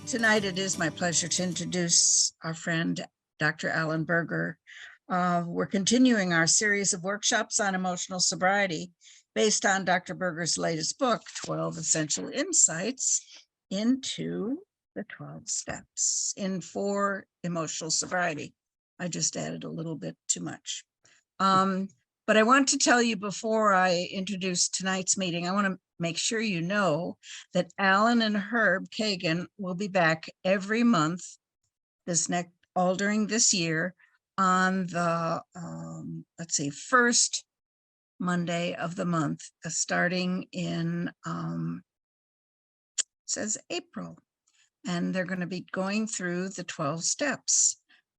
Tonight, it is my pleasure to introduce our friend, Dr. Alan Berger. We're continuing our series of workshops on emotional sobriety based on Dr. Berger's latest book, 12 Essential Insights into the 12 Steps in for Emotional Sobriety. I just added a little bit too much. But I want to tell you before I introduce tonight's meeting, I want to make sure you know that Alan and Herb Kagan will be back every month all during this year on the, first Monday of the month, starting in, says April. And they're going to be going through the 12 steps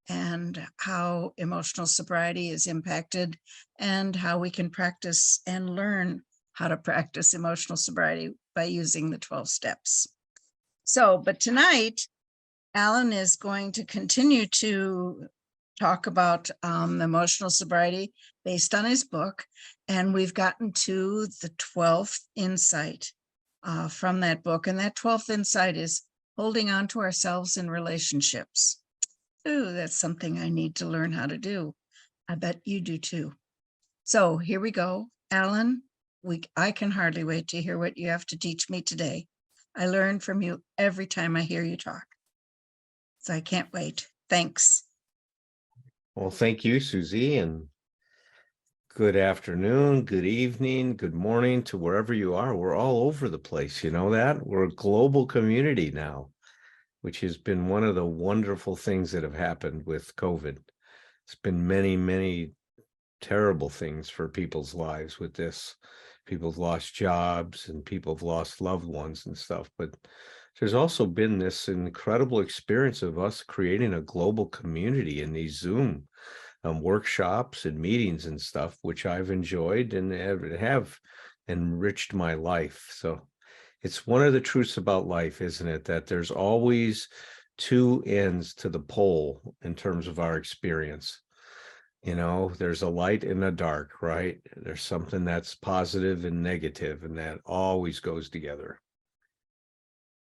and how emotional sobriety is impacted and how we can practice and learn how to practice emotional sobriety by using the 12 steps. But tonight, Alan is going to continue to talk about emotional sobriety based on his book. And we've gotten to the 12th insight from that book. And that 12th insight is holding on to ourselves in relationships. Ooh, that's something I need to learn how to do. I bet you do too. So here we go. Alan, I can hardly wait to hear what you have to teach me today. I learn from you every time I hear you talk. So I can't wait. Thanks. Well, thank you, Susie, and good afternoon, good evening, good morning to wherever you are. We're all over the place, you know that? We're a global community now, which has been one of the wonderful things that have happened with COVID. It's been many, many terrible things for people's lives with this. People have lost jobs and people have lost loved ones and stuff. But there's also been this incredible experience of us creating a global community in these Zoom workshops and meetings and stuff, which I've enjoyed and have enriched my life. So it's one of the truths about life, isn't it? That there's always two ends to the pole in terms of our experience. You know, there's a light and a dark, right? There's something that's positive and negative, and that always goes together.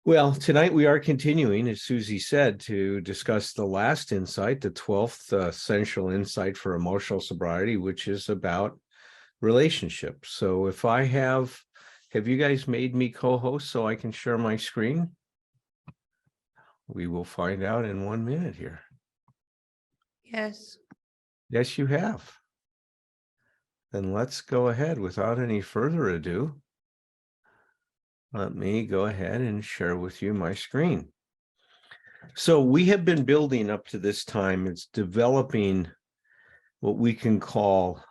Well, tonight we are continuing, as Susie said, to discuss the last insight, the 12th essential insight for emotional sobriety, which is about relationships. So if I have you guys made me co-host so I can share my screen? We will find out in 1 minute here. Yes. Yes, you have. Then let's go ahead without any further ado. Let me go ahead and share with you my screen. So we have been building up to this time. It's developing what we can call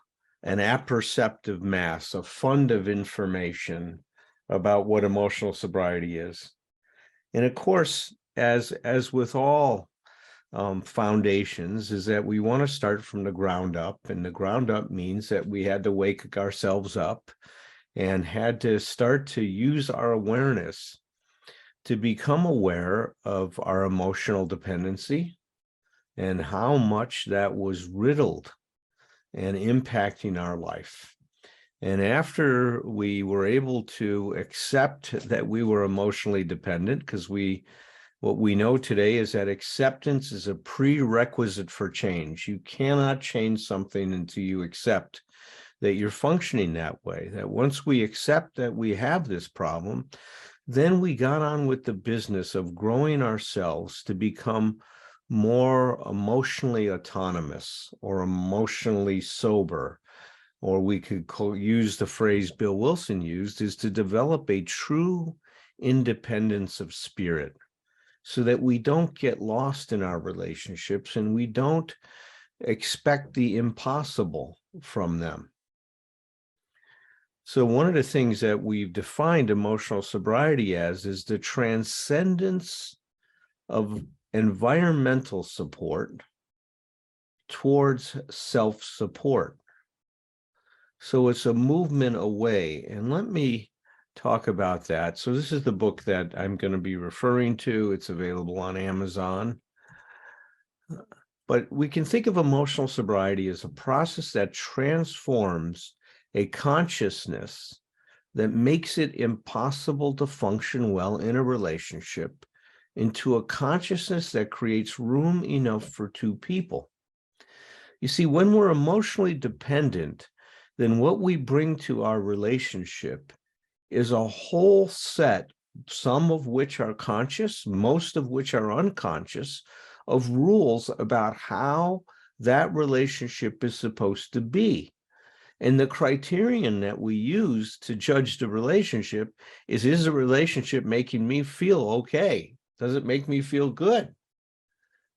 an apperceptive mass, a fund of information about what emotional sobriety is. And of course, as with all foundations, is that we want to start from the ground up. And the ground up means that we had to wake ourselves up and had to start to use our awareness to become aware of our emotional dependency and how much that was riddled and impacting our life. And after we were able to accept that we were emotionally dependent, because what we know today is that acceptance is a prerequisite for change. You cannot change something until you accept that you're functioning that way, that once we accept that we have this problem, then we got on with the business of growing ourselves to become more emotionally autonomous or emotionally sober, or we could use the phrase Bill Wilson used, is to develop a true independence of spirit so that we don't get lost in our relationships and we don't expect the impossible from them. So one of the things that we've defined emotional sobriety as is the transcendence of environmental support towards self-support. So it's a movement away. And let me talk about that. So this is the book that I'm going to be referring to. It's available on Amazon. But we can think of emotional sobriety as a process that transforms a consciousness that makes it impossible to function well in a relationship into a consciousness that creates room enough for two people. You see, when we're emotionally dependent, then what we bring to our relationship is a whole set, some of which are conscious, most of which are unconscious, of rules about how that relationship is supposed to be. And the criterion that we use to judge the relationship is the relationship making me feel okay? Does it make me feel good?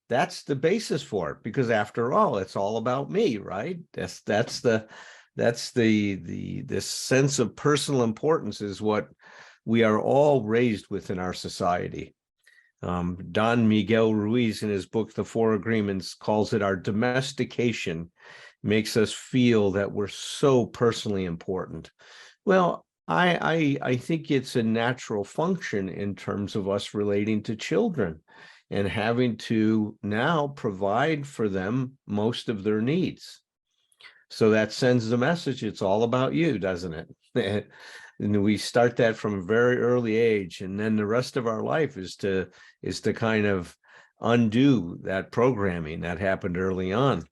That's the basis for it, because after all, it's all about me, right? That's the this sense of personal importance is what we are all raised with in our society. Don Miguel Ruiz, in his book, The Four Agreements, calls it our domestication, makes us feel that we're so personally important. Well, I think it's a natural function in terms of us relating to children and having to now provide for them most of their needs. So that sends the message, it's all about you, doesn't it? And we start that from a very early age, and then the rest of our life is to kind of undo that programming that happened early on.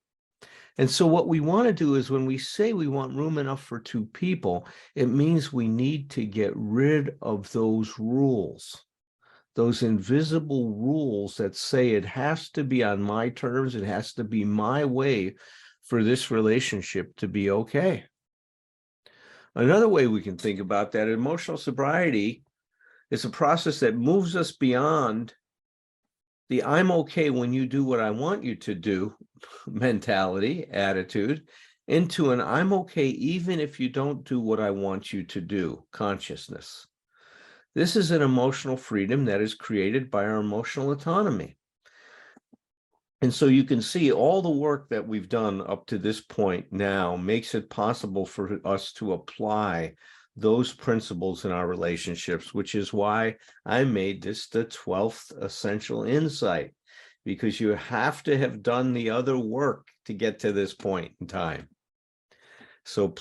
And so what we want to do is, when we say we want room enough for two people, it means we need to get rid of those rules, those invisible rules that say it has to be on my terms, it has to be my way for this relationship to be okay. Another way we can think about that, emotional sobriety is a process that moves us beyond the I'm okay when you do what I want you to do mentality, attitude, into an I'm okay even if you don't do what I want you to do consciousness. This is an emotional freedom that is created by our emotional autonomy. And so you can see all the work that we've done up to this point now makes it possible for us to apply those principles in our relationships, which is why I made this the 12th essential insight, because you have to have done the other work to get to this point in time. So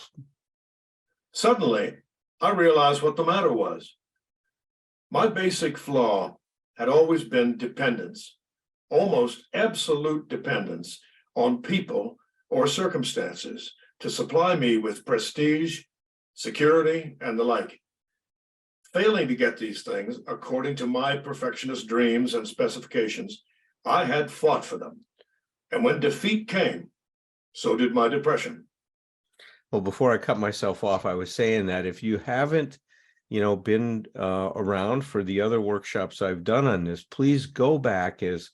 suddenly, I realized what the matter was. My basic flaw had always been dependence, almost absolute dependence on people or circumstances to supply me with prestige, security, and the like. Failing to get these things according to my perfectionist dreams and specifications, I had fought for them. And when defeat came, so did my depression. Well, before I cut myself off, I was saying that if you haven't, been around for the other workshops I've done on this, please go back, as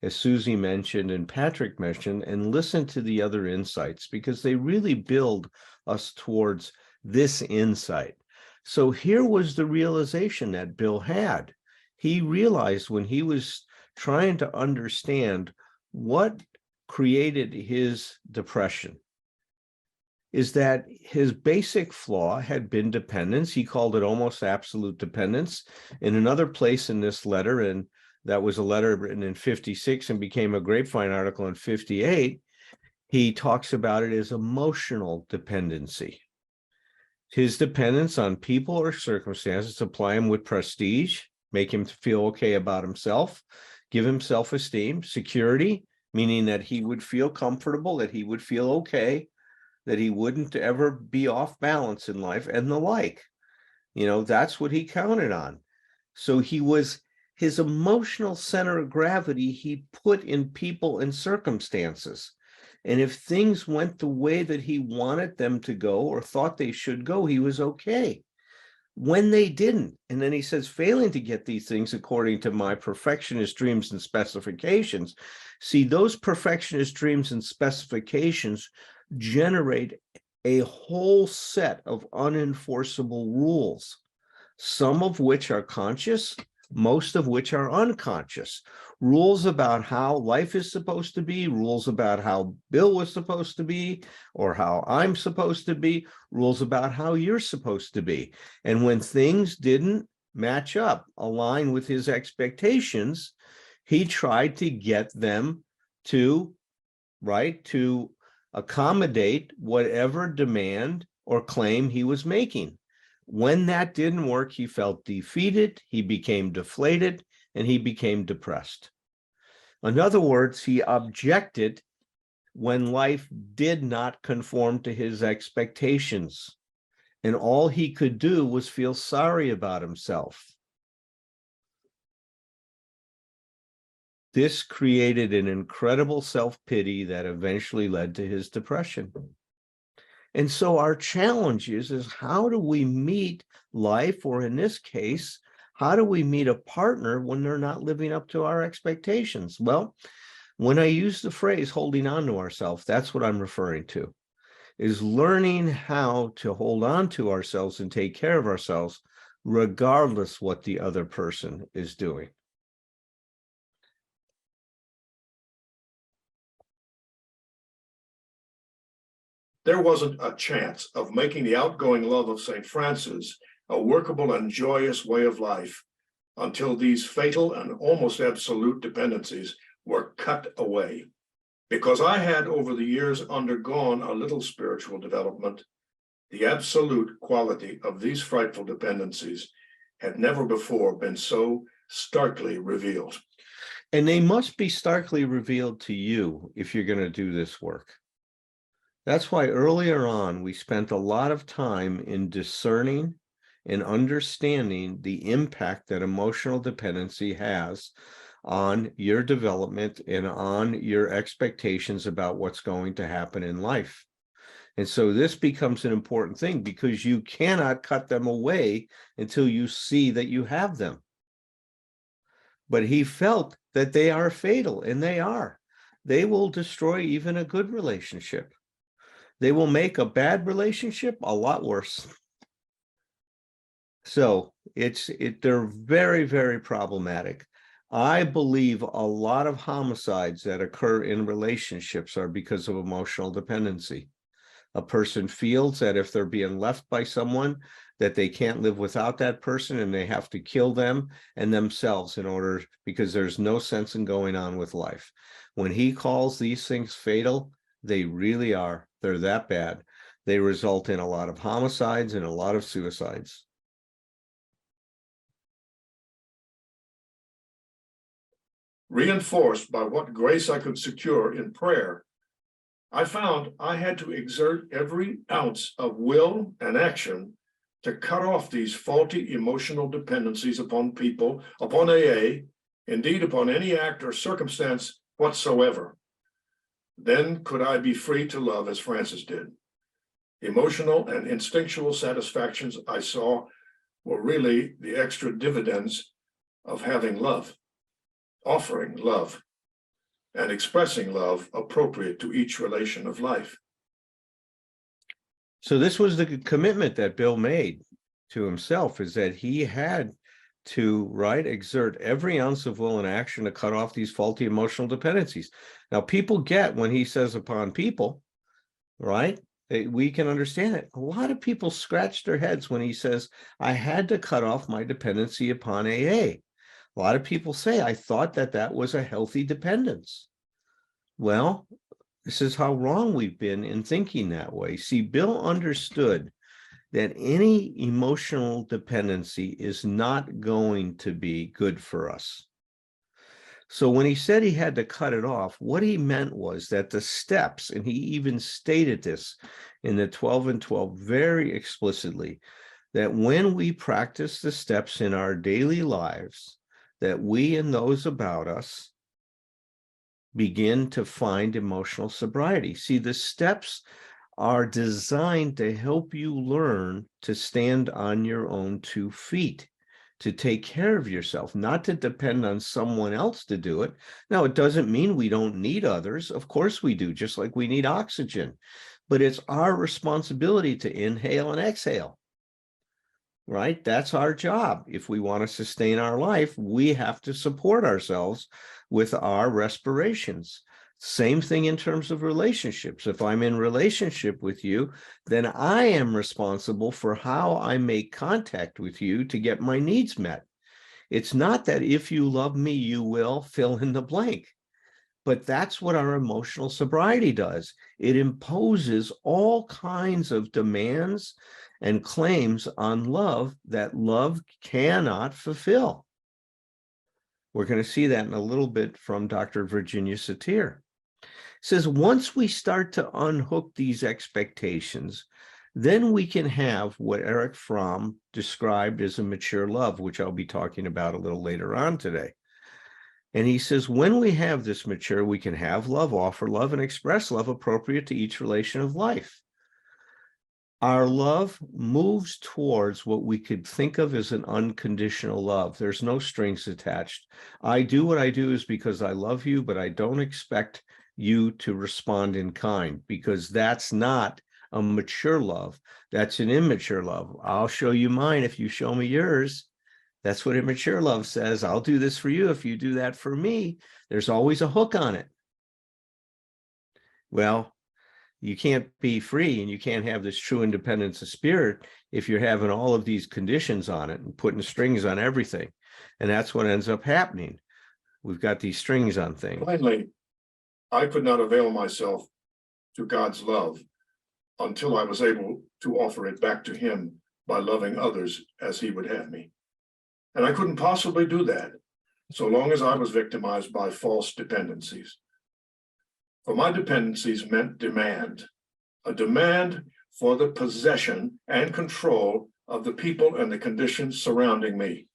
Susie mentioned and Patrick mentioned, and listen to the other insights, because they really build us towards this insight. So here was the realization that Bill had. He realized when he was trying to understand what created his depression is that his basic flaw had been dependence. He called it almost absolute dependence. In another place in this letter, and that was a letter written in 56 and became a Grapevine article in 58, he talks about it as emotional dependency. His dependence on people or circumstances supply him with prestige, make him feel okay about himself, give him self-esteem, security, meaning that he would feel comfortable, that he would feel okay, that he wouldn't ever be off balance in life, and the like. That's what he counted on. So his emotional center of gravity, he put in people and circumstances. And if things went the way that he wanted them to go or thought they should go, he was okay. When they didn't, and then he says, failing to get these things according to my perfectionist dreams and specifications. See, those perfectionist dreams and specifications generate a whole set of unenforceable rules, some of which are conscious, most of which are unconscious. Rules about how life is supposed to be, rules about how Bill was supposed to be, or how I'm supposed to be, rules about how you're supposed to be. And when things didn't match up, align with his expectations, he tried to get them to accommodate whatever demand or claim he was making. When that didn't work, he felt defeated, he became deflated, and he became depressed. In other words, he objected when life did not conform to his expectations. And all he could do was feel sorry about himself. This created an incredible self-pity that eventually led to his depression. And so our challenge is how do we meet life, or in this case, how do we meet a partner when they're not living up to our expectations? Well, when I use the phrase holding on to ourselves, that's what I'm referring to, is learning how to hold on to ourselves and take care of ourselves, regardless what the other person is doing. There wasn't a chance of making the outgoing love of St. Francis a workable and joyous way of life until these fatal and almost absolute dependencies were cut away. Because I had over the years undergone a little spiritual development, the absolute quality of these frightful dependencies had never before been so starkly revealed. And they must be starkly revealed to you if you're going to do this work. That's why earlier on, we spent a lot of time in discerning and understanding the impact that emotional dependency has on your development and on your expectations about what's going to happen in life. And so this becomes an important thing because you cannot cut them away until you see that you have them. But he felt that they are fatal, and they are. They will destroy even a good relationship. They will make a bad relationship a lot worse. So they're very, very problematic. I believe a lot of homicides that occur in relationships are because of emotional dependency. A person feels that if they're being left by someone, that they can't live without that person and they have to kill them and themselves in order, because there's no sense in going on with life. When he calls these things fatal, they really are. They're that bad. They result in a lot of homicides and a lot of suicides. Reinforced by what grace I could secure in prayer, I found I had to exert every ounce of will and action to cut off these faulty emotional dependencies upon people, upon AA, indeed upon any act or circumstance whatsoever. Then could I be free to love as Francis did. Emotional and instinctual satisfactions I saw were really the extra dividends of having love, offering love, and expressing love appropriate to each relation of life. So this was the commitment that Bill made to himself, is that he had to, exert every ounce of will and action to cut off these faulty emotional dependencies. Now, people get when he says upon people, right? We can understand it. A lot of people scratch their heads when he says, I had to cut off my dependency upon AA. A lot of people say, I thought that that was a healthy dependence. Well, this is how wrong we've been in thinking that way. See, Bill understood that any emotional dependency is not going to be good for us. So when he said he had to cut it off, what he meant was that the steps, and he even stated this in the 12 and 12 very explicitly, that when we practice the steps in our daily lives, that we and those about us begin to find emotional sobriety. See, the steps are designed to help you learn to stand on your own 2 feet, to take care of yourself, not to depend on someone else to do it. Now, it doesn't mean we don't need others. Of course we do, just like we need oxygen. But it's our responsibility to inhale and exhale, right? That's our job. If we want to sustain our life, we have to support ourselves with our respirations. Same thing in terms of relationships. If I'm in relationship with you, then I am responsible for how I make contact with you to get my needs met. It's not that if you love me, you will fill in the blank. But that's what our emotional sobriety does. It imposes all kinds of demands and claims on love that love cannot fulfill. We're going to see that in a little bit from Dr. Virginia Satir. It says, once we start to unhook these expectations, then we can have what Erich Fromm described as a mature love, which I'll be talking about a little later on today. And he says, when we have this mature, we can have love, offer love, and express love appropriate to each relation of life. Our love moves towards what we could think of as an unconditional love. There's no strings attached. I do what I do is because I love you, but I don't expect you to respond in kind, because that's not a mature love. That's an immature love. I'll show you mine if you show me yours. That's what immature love says. I'll do this for you if you do that for me. There's always a hook on it. Well, you can't be free and you can't have this true independence of spirit if you're having all of these conditions on it and putting strings on everything. And that's what ends up happening. We've got these strings on things. Finally, I could not avail myself to God's love until I was able to offer it back to him by loving others as he would have me. And I couldn't possibly do that so long as I was victimized by false dependencies. For my dependencies meant demand, a demand for the possession and control of the people and the conditions surrounding me.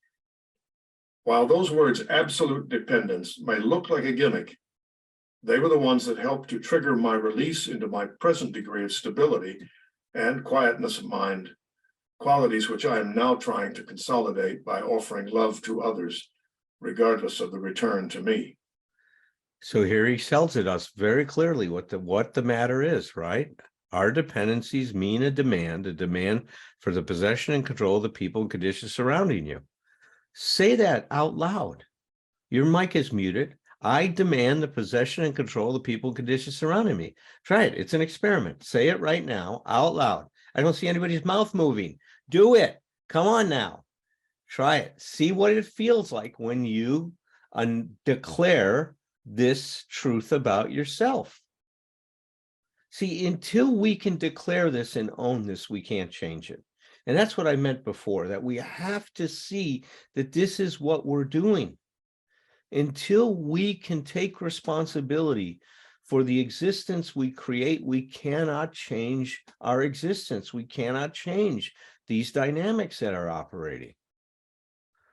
While those words, absolute dependence, may look like a gimmick, they were the ones that helped to trigger my release into my present degree of stability and quietness of mind, qualities which I am now trying to consolidate by offering love to others, regardless of the return to me. So here he tells it us very clearly what the matter is, right? Our dependencies mean a demand for the possession and control of the people and conditions surrounding you. Say that out loud. Your mic is muted. I demand the possession and control of the people and conditions surrounding me. Try it. It's an experiment. Say it right now out loud. I don't see anybody's mouth moving. Do it. Come on now. Try it. See what it feels like when you declare this truth about yourself. See, until we can declare this and own this, we can't change it. And that's what I meant before, that we have to see that this is what we're doing. Until we can take responsibility for the existence we create, we cannot change our existence. We cannot change these dynamics that are operating.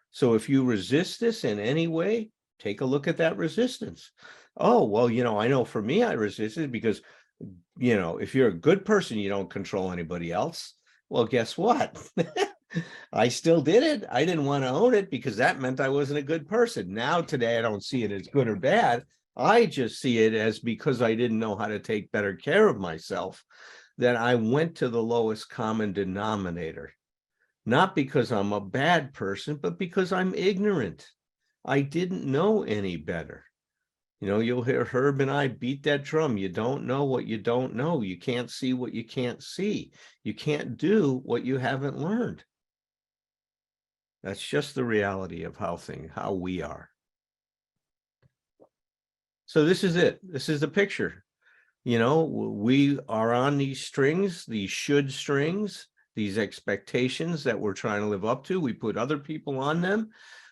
So if you resist this in any way, take a look at that resistance. Oh, well, I know for me, I resisted because, if you're a good person, you don't control anybody else. Well, guess what? I still did it. I didn't want to own it because that meant I wasn't a good person. Now, today, I don't see it as good or bad. I just see it as because I didn't know how to take better care of myself, that I went to the lowest common denominator. Not because I'm a bad person, but because I'm ignorant. I didn't know any better. You'll hear Herb and I beat that drum. You don't know what you don't know. You can't see what you can't see. You can't do what you haven't learned. That's just the reality of how we are. So this is it. This is the picture. We are on these strings, these should strings, these expectations that we're trying to live up to. We put other people on them.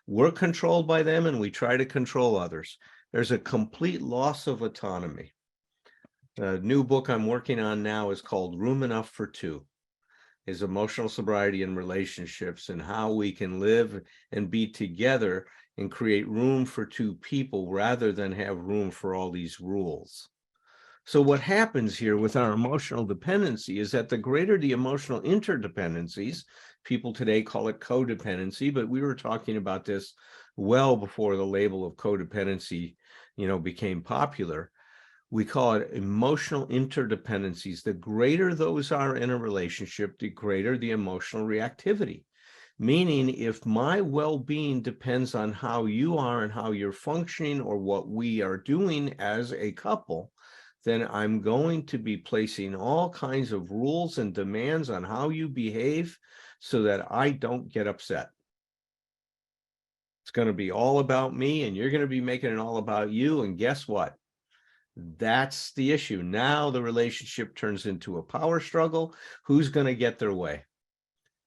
We're controlled by them, and we try to control others. There's a complete loss of autonomy. The new book I'm working on now is called Room Enough for Two. Is emotional sobriety in relationships and how we can live and be together and create room for two people rather than have room for all these rules. So what happens here with our emotional dependency is that the greater the emotional interdependencies, people today call it codependency, but we were talking about this well before the label of codependency, became popular. We call it emotional interdependencies. The greater those are in a relationship, the greater the emotional reactivity. Meaning, if my well-being depends on how you are and how you're functioning or what we are doing as a couple, then I'm going to be placing all kinds of rules and demands on how you behave so that I don't get upset. It's going to be all about me, and you're going to be making it all about you. And guess what? That's the issue. Now the relationship turns into a power struggle. Who's going to get their way?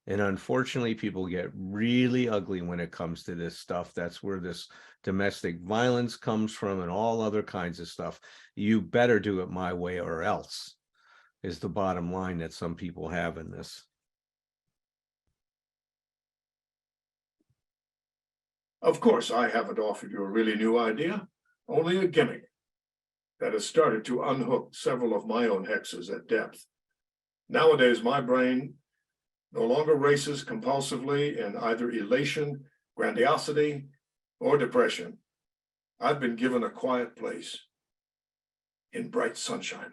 And unfortunately, people get really ugly when it comes to this stuff. That's where this domestic violence comes from and all other kinds of stuff. You better do it my way or else, is the bottom line that some people have in this. Of course, I haven't offered you a really new idea, only a gimmick that has started to unhook several of my own hexes at depth. Nowadays, my brain no longer races compulsively in either elation, grandiosity, or depression. I've been given a quiet place in bright sunshine.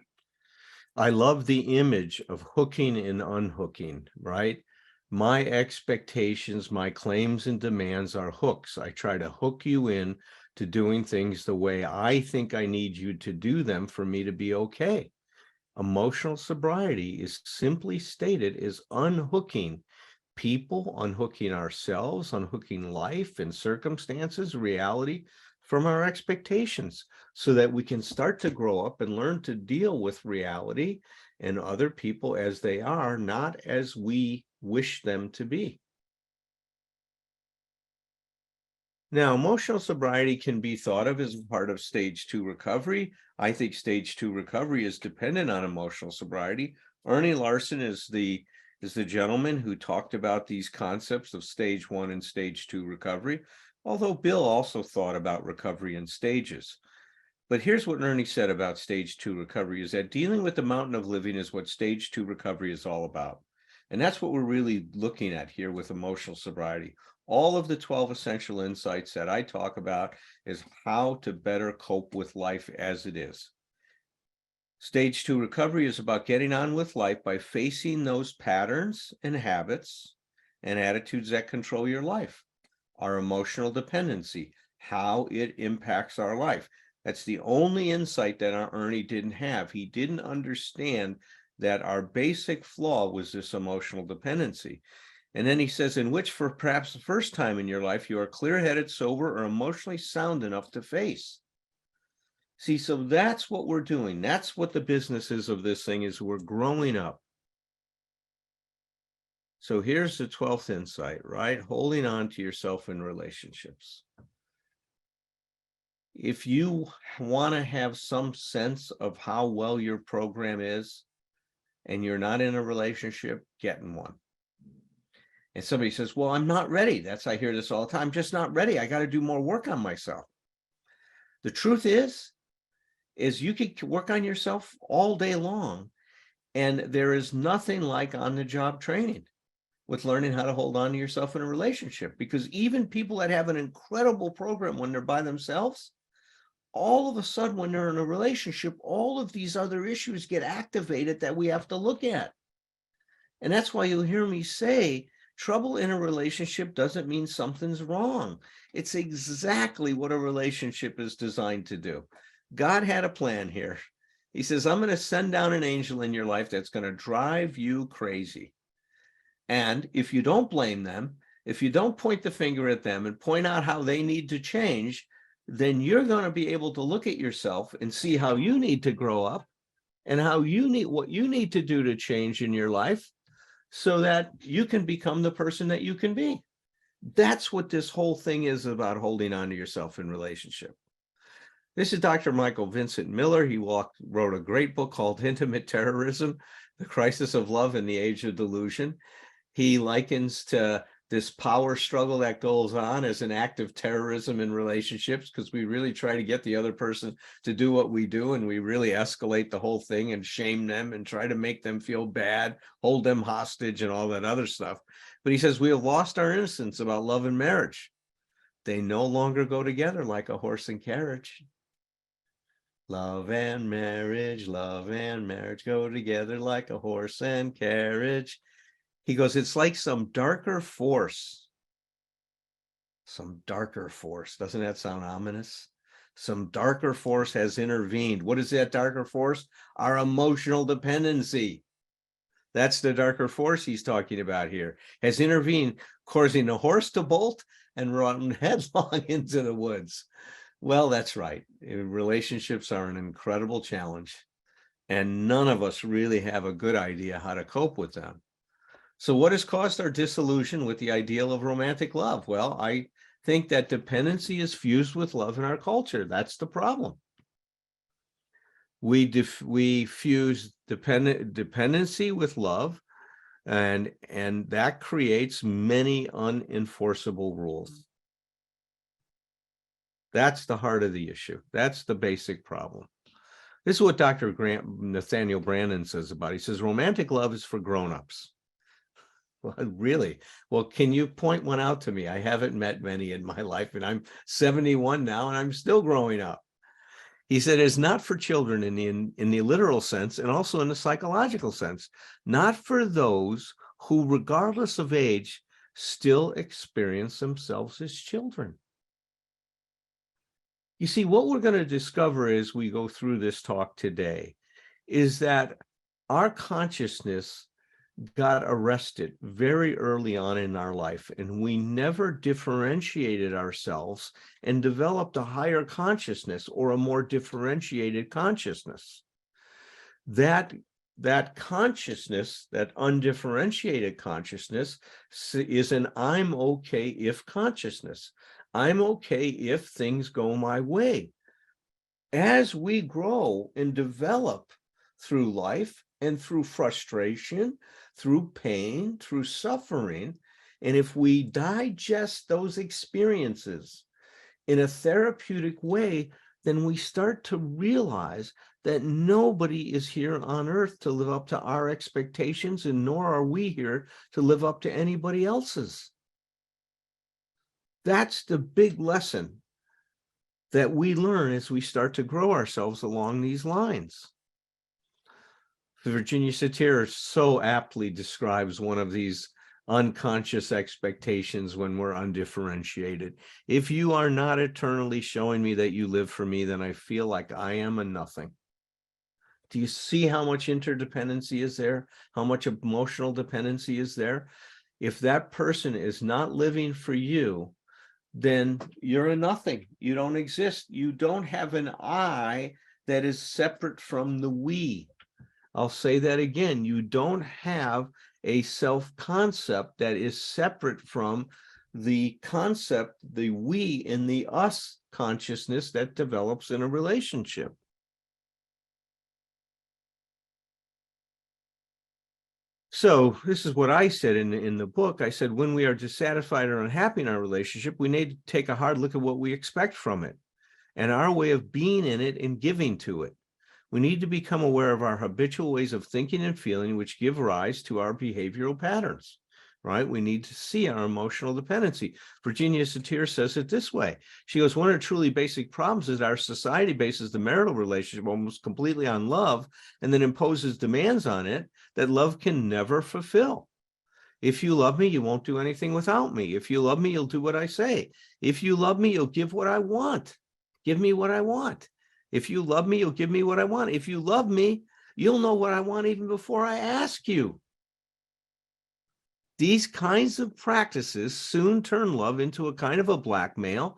I love the image of hooking and unhooking, right? My expectations, my claims and demands are hooks. I try to hook you in to doing things the way I think I need you to do them for me to be okay. Emotional sobriety is simply stated as unhooking people, unhooking ourselves, unhooking life and circumstances, reality from our expectations, so that we can start to grow up and learn to deal with reality and other people as they are, not as we wish them to be. Now, emotional sobriety can be thought of as part of stage 2 recovery. I think stage 2 recovery is dependent on emotional sobriety. Ernie Larson is the gentleman who talked about these concepts of stage 1 and stage 2 recovery, although Bill also thought about recovery in stages. But here's what Ernie said about stage 2 recovery, is that dealing with the mountain of living is what stage 2 recovery is all about. And that's what we're really looking at here with emotional sobriety. All of the 12 essential insights that I talk about is how to better cope with life as it is. Stage 2 recovery is about getting on with life by facing those patterns and habits and attitudes that control your life. Our emotional dependency, how it impacts our life. That's the only insight that our Ernie didn't have. He didn't understand that our basic flaw was this emotional dependency. And then he says, in which for perhaps the first time in your life, you are clear-headed, sober, or emotionally sound enough to face. See, so that's what we're doing. That's what the business is of this thing, is we're growing up. So here's the 12th insight, right? Holding on to yourself in relationships. If you want to have some sense of how well your program is, and you're not in a relationship, get in one. And somebody says, well, I'm not ready. I hear this all the time. I'm just not ready. I got to do more work on myself. The truth is you could work on yourself all day long. And there is nothing like on-the-job training with learning how to hold on to yourself in a relationship, because even people that have an incredible program when they're by themselves, all of a sudden, when they're in a relationship, all of these other issues get activated that we have to look at. And that's why you'll hear me say, trouble in a relationship doesn't mean something's wrong. It's exactly what a relationship is designed to do. God had a plan here. He says, I'm going to send down an angel in your life that's going to drive you crazy. And if you don't blame them, if you don't point the finger at them and point out how they need to change, then you're going to be able to look at yourself and see how you need to grow up and what you need to do to change in your life so that you can become the person that you can be. That's what this whole thing is about, holding on to yourself in relationship. This is Dr. Michael Vincent Miller. He wrote a great book called Intimate Terrorism, The Crisis of Love in the Age of Delusion. He likens to this power struggle that goes on as an act of terrorism in relationships, because we really try to get the other person to do what we do, and we really escalate the whole thing and shame them and try to make them feel bad, hold them hostage and all that other stuff. But he says we have lost our innocence about love and marriage. They no longer go together like a horse and carriage. Love and marriage go together like a horse and carriage. He goes, it's like some darker force. Some darker force. Doesn't that sound ominous? Some darker force has intervened. What is that darker force? Our emotional dependency. That's the darker force he's talking about here. Has intervened, causing the horse to bolt and run headlong into the woods. Well, that's right. Relationships are an incredible challenge, and none of us really have a good idea how to cope with them. So what has caused our disillusion with the ideal of romantic love? Well, I think that dependency is fused with love in our culture. That's the problem. We fuse dependency with love, and that creates many unenforceable rules. That's the heart of the issue. That's the basic problem. This is what Dr. Nathaniel Branden says about it. He says, romantic love is for grown-ups. Well, really? Well, can you point one out to me? I haven't met many in my life, and I'm 71 now, and I'm still growing up. He said it's not for children in the literal sense, and also in the psychological sense, not for those who, regardless of age, still experience themselves as children. You see, what we're going to discover as we go through this talk today is that our consciousness got arrested very early on in our life, and we never differentiated ourselves and developed a higher consciousness or a more differentiated consciousness. That consciousness, that undifferentiated consciousness, is an I'm okay if consciousness. I'm okay if things go my way. As we grow and develop through life and through frustration, through pain, through suffering, and if we digest those experiences in a therapeutic way, then we start to realize that nobody is here on earth to live up to our expectations, and nor are we here to live up to anybody else's. That's the big lesson that we learn as we start to grow ourselves along these lines. Virginia Satir so aptly describes one of these unconscious expectations when we're undifferentiated. If you are not eternally showing me that you live for me, then I feel like I am a nothing. Do you see how much interdependency is there? How much emotional dependency is there? If that person is not living for you, then you're a nothing. You don't exist. You don't have an I that is separate from the we. I'll say that again. You don't have a self-concept that is separate from the concept, the we and the us consciousness that develops in a relationship. So this is what I said in the book. I said, when we are dissatisfied or unhappy in our relationship, we need to take a hard look at what we expect from it and our way of being in it and giving to it. We need to become aware of our habitual ways of thinking and feeling, which give rise to our behavioral patterns, right? We need to see our emotional dependency. Virginia Satir says it this way. She goes, one of the truly basic problems is our society bases the marital relationship almost completely on love and then imposes demands on it that love can never fulfill. If you love me, you won't do anything without me. If you love me, you'll do what I say. If you love me, you'll give what I want. Give me what I want. If you love me, you'll give me what I want. If you love me, you'll know what I want even before I ask you. These kinds of practices soon turn love into a kind of a blackmail,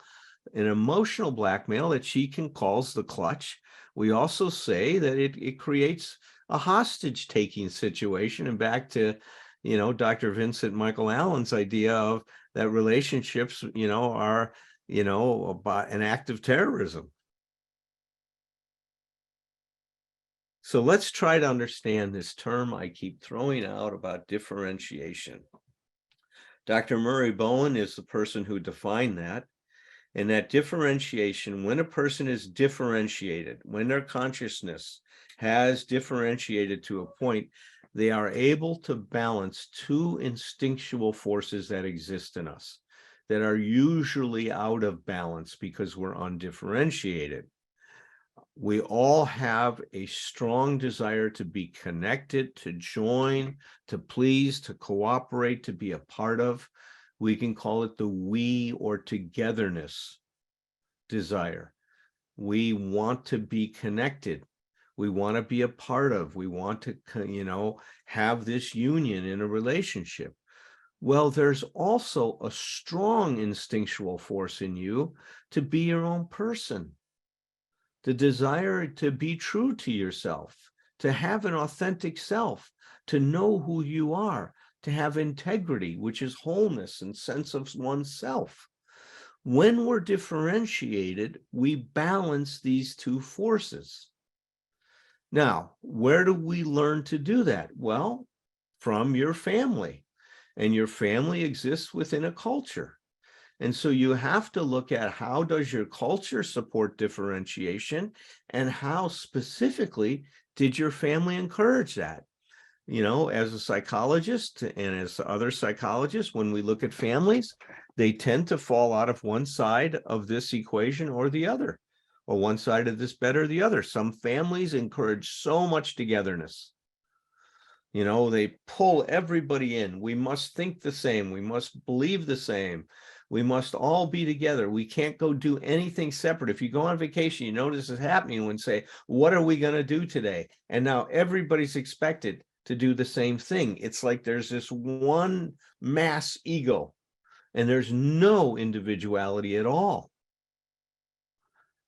an emotional blackmail that she calls the clutch. We also say that it creates a hostage-taking situation. And back to, Dr. Vincent Michael Allen's idea of that relationships, are, about an act of terrorism. So let's try to understand this term I keep throwing out about differentiation. Dr. Murray Bowen is the person who defined that. And that differentiation, when a person is differentiated, when their consciousness has differentiated to a point, they are able to balance two instinctual forces that exist in us that are usually out of balance because we're undifferentiated. We all have a strong desire to be connected, to join, to please, to cooperate, to be a part of. We can call it the we or togetherness desire. We want to be connected. We want to be a part of. We want to, have this union in a relationship. Well, there's also a strong instinctual force in you to be your own person. The desire to be true to yourself, to have an authentic self, to know who you are, to have integrity, which is wholeness and sense of oneself. When we're differentiated, we balance these two forces. Now, where do we learn to do that? Well, from your family, and your family exists within a culture. And so you have to look at how does your culture support differentiation, and how specifically did your family encourage that? You know, as a psychologist and as other psychologists, when we look at families, they tend to fall out of one side of this equation or the other, or one side of this bed or the other. Some families encourage so much togetherness. You know, they pull everybody in. We must think the same. We must believe the same. We must all be together. We can't go do anything separate. If you go on vacation, you notice this is happening when say, what are we going to do today? And now everybody's expected to do the same thing. It's like there's this one mass ego, and there's no individuality at all.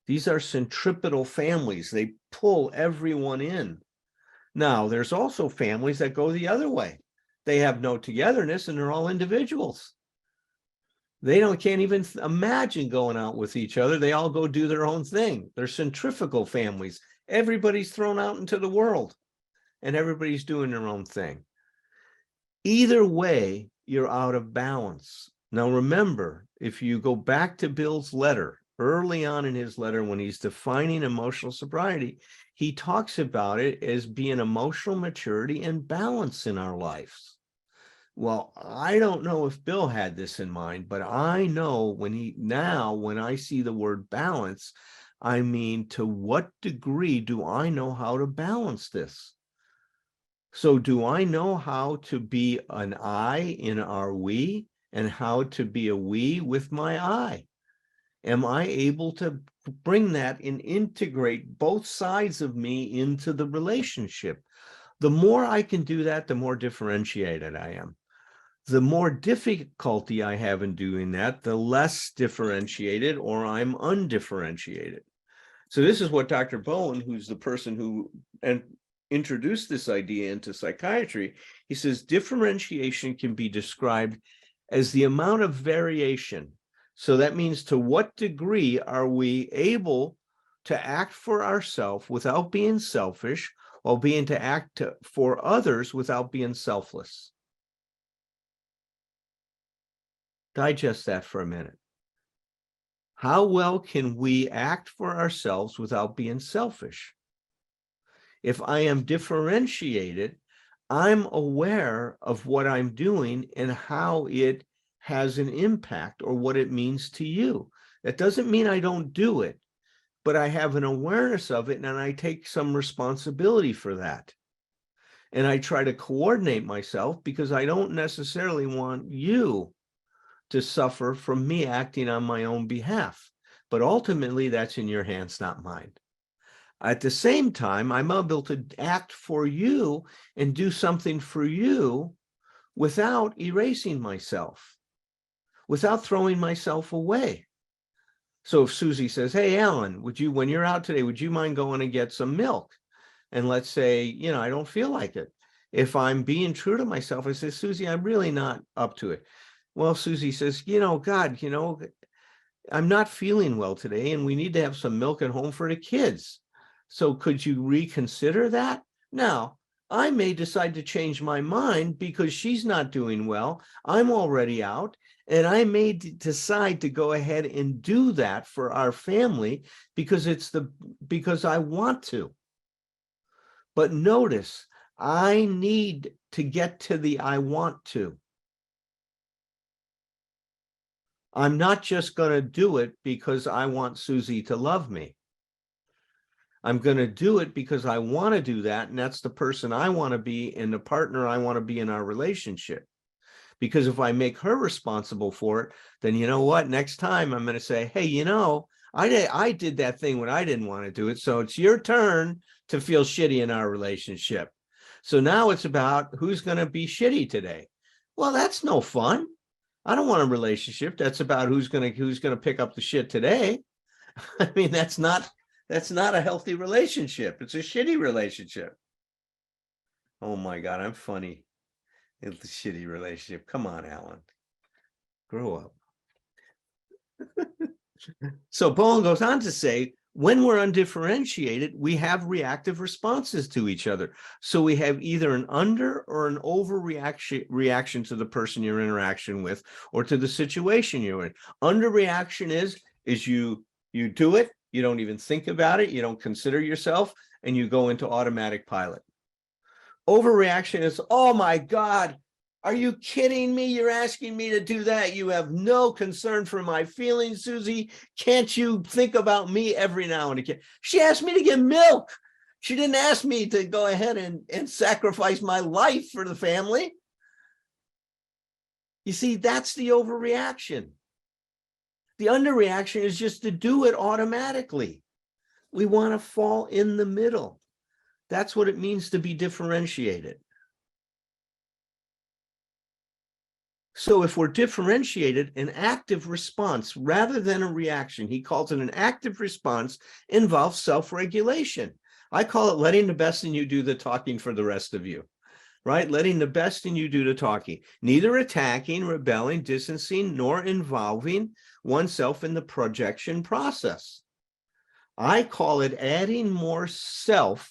These are centripetal families. They pull everyone in. Now, there's also families that go the other way. They have no togetherness, and they're all individuals. They can't even imagine going out with each other. They all go do their own thing. They're centrifugal families. Everybody's thrown out into the world, and everybody's doing their own thing. Either way, you're out of balance. Now, remember, if you go back to Bill's letter, early on in his letter, when he's defining emotional sobriety, he talks about it as being emotional maturity and balance in our lives. Well, I don't know if Bill had this in mind, but I know when I see the word balance, I mean, to what degree do I know how to balance this? So do I know how to be an I in our we, and how to be a we with my I? Am I able to bring that and integrate both sides of me into the relationship? The more I can do that, the more differentiated I am. The more difficulty I have in doing that, the less differentiated, or I'm undifferentiated. So this is what Dr. Bowen, who's the person who introduced this idea into psychiatry, he says differentiation can be described as the amount of variation. So that means, to what degree are we able to act for ourselves without being selfish, while being to act for others without being selfless? Digest that for a minute. How well can we act for ourselves without being selfish? If I am differentiated, I'm aware of what I'm doing and how it has an impact, or what it means to you. That doesn't mean I don't do it, but I have an awareness of it, and I take some responsibility for that. And I try to coordinate myself, because I don't necessarily want you to suffer from me acting on my own behalf. But ultimately, that's in your hands, not mine. At the same time, I'm able to act for you and do something for you without erasing myself, without throwing myself away. So if Susie says, hey, Alan, when you're out today, would you mind going and get some milk? And let's say, I don't feel like it. If I'm being true to myself, I say, Susie, I'm really not up to it. Well, Susie says, God, I'm not feeling well today, and we need to have some milk at home for the kids. So could you reconsider that? Now, I may decide to change my mind because she's not doing well. I'm already out, and I may decide to go ahead and do that for our family because because I want to. But notice, I need to get to the I want to. I'm not just going to do it because I want Susie to love me. I'm going to do it because I want to do that, and that's the person I want to be and the partner I want to be in our relationship. Because if I make her responsible for it, then you know what? Next time I'm going to say, hey, I did that thing when I didn't want to do it, so it's your turn to feel shitty in our relationship. So now it's about who's going to be shitty today. Well, that's no fun. I don't want a relationship that's about who's going to pick up the shit today. I mean, that's not a healthy relationship. It's a shitty relationship. Oh my God, I'm funny. It's a shitty relationship. Come on, Alan. Grow up. So Bowen goes on to say, when we're undifferentiated, we have reactive responses to each other. So we have either an under or an overreaction to the person you're interaction with or to the situation you're in. Underreaction is you do it, you don't even think about it, you don't consider yourself, and you go into automatic pilot. Overreaction is, oh my God, are you kidding me? You're asking me to do that. You have no concern for my feelings, Susie. Can't you think about me every now and again? She asked me to get milk. She didn't ask me to go ahead and sacrifice my life for the family. You see, that's the overreaction. The underreaction is just to do it automatically. We want to fall in the middle. That's what it means to be differentiated. So if we're differentiated, an active response rather than a reaction, he calls it an active response, involves self-regulation. I call it letting the best in you do the talking for the rest of you, right? Letting the best in you do the talking, neither attacking, rebelling, distancing, nor involving oneself in the projection process. I call it adding more self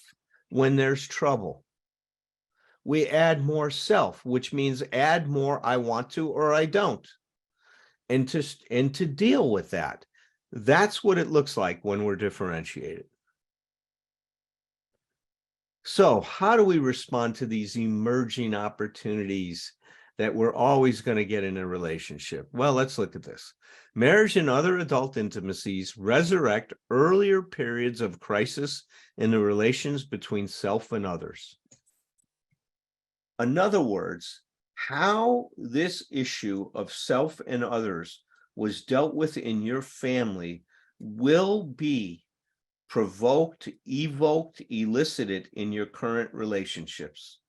when there's trouble. We add more self, which means add more I want to or I don't. And to deal with that. That's what it looks like when we're differentiated. So how do we respond to these emerging opportunities that we're always going to get in a relationship? Well, let's look at this. Marriage and other adult intimacies resurrect earlier periods of crisis in the relations between self and others. In other words, how this issue of self and others was dealt with in your family will be provoked, evoked, elicited in your current relationships.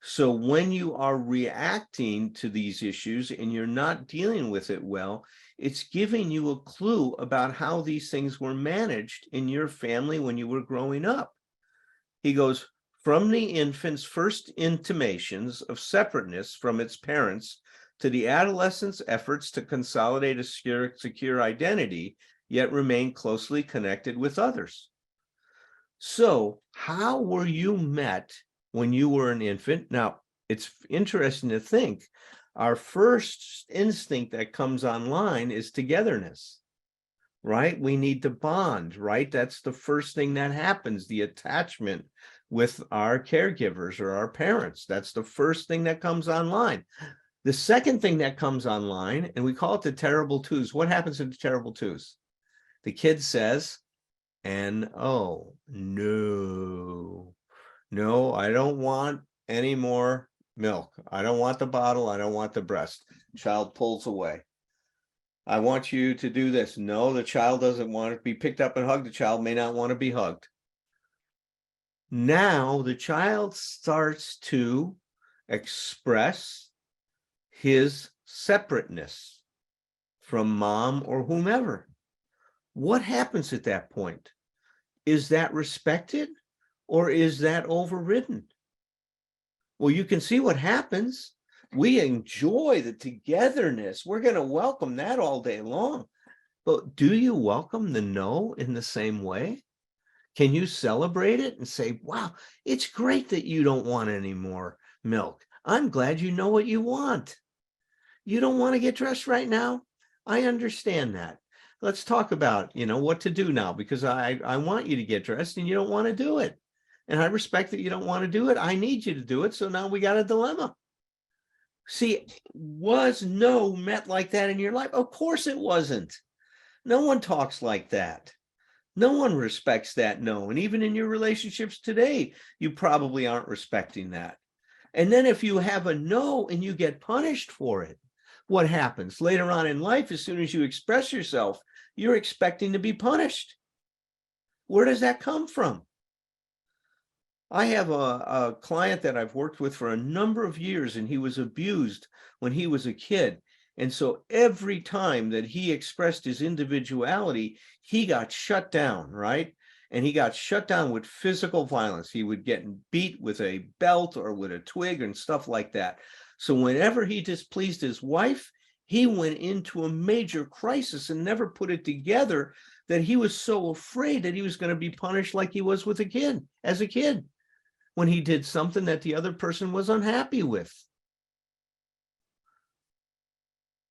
So when you are reacting to these issues and you're not dealing with it well, it's giving you a clue about how these things were managed in your family when you were growing up. He goes, from the infant's first intimations of separateness from its parents to the adolescent's efforts to consolidate a secure identity, yet remain closely connected with others. So how were you met when you were an infant? Now, it's interesting to think our first instinct that comes online is togetherness, right? We need to bond, right? That's the first thing that happens, the attachment with our caregivers or our parents. That's the first thing that comes online. The second thing that comes online, and we call it the terrible twos. What happens in the terrible twos? The kid says, no, I don't want any more milk. I don't want the bottle. I don't want the breast. Child pulls away. I want you to do this. No, the child doesn't want to be picked up and hugged. The child may not want to be hugged. Now the child starts to express his separateness from mom or whomever. What happens at that point? Is that respected or is that overridden? Well, you can see what happens. We enjoy the togetherness. We're going to welcome that all day long. But do you welcome the no in the same way? Can you celebrate it and say, wow, it's great that you don't want any more milk. I'm glad you know what you want. You don't want to get dressed right now? I understand that. Let's talk about, what to do now, because I want you to get dressed and you don't want to do it. And I respect that you don't want to do it. I need you to do it. So now we got a dilemma. See, was no met like that in your life? Of course it wasn't. No one talks like that. No one respects that no. And even in your relationships today, you probably aren't respecting that. And then if you have a no and you get punished for it, what happens? Later on in life, as soon as you express yourself, you're expecting to be punished. Where does that come from? I have a client that I've worked with for a number of years, and he was abused when he was a kid. And so every time that he expressed his individuality, he got shut down, right? and he got shut down with physical violence. He would get beat with a belt or with a twig and stuff like that. So whenever he displeased his wife, he went into a major crisis and never put it together that he was so afraid that he was going to be punished like he was with a kid, as a kid, when he did something that the other person was unhappy with.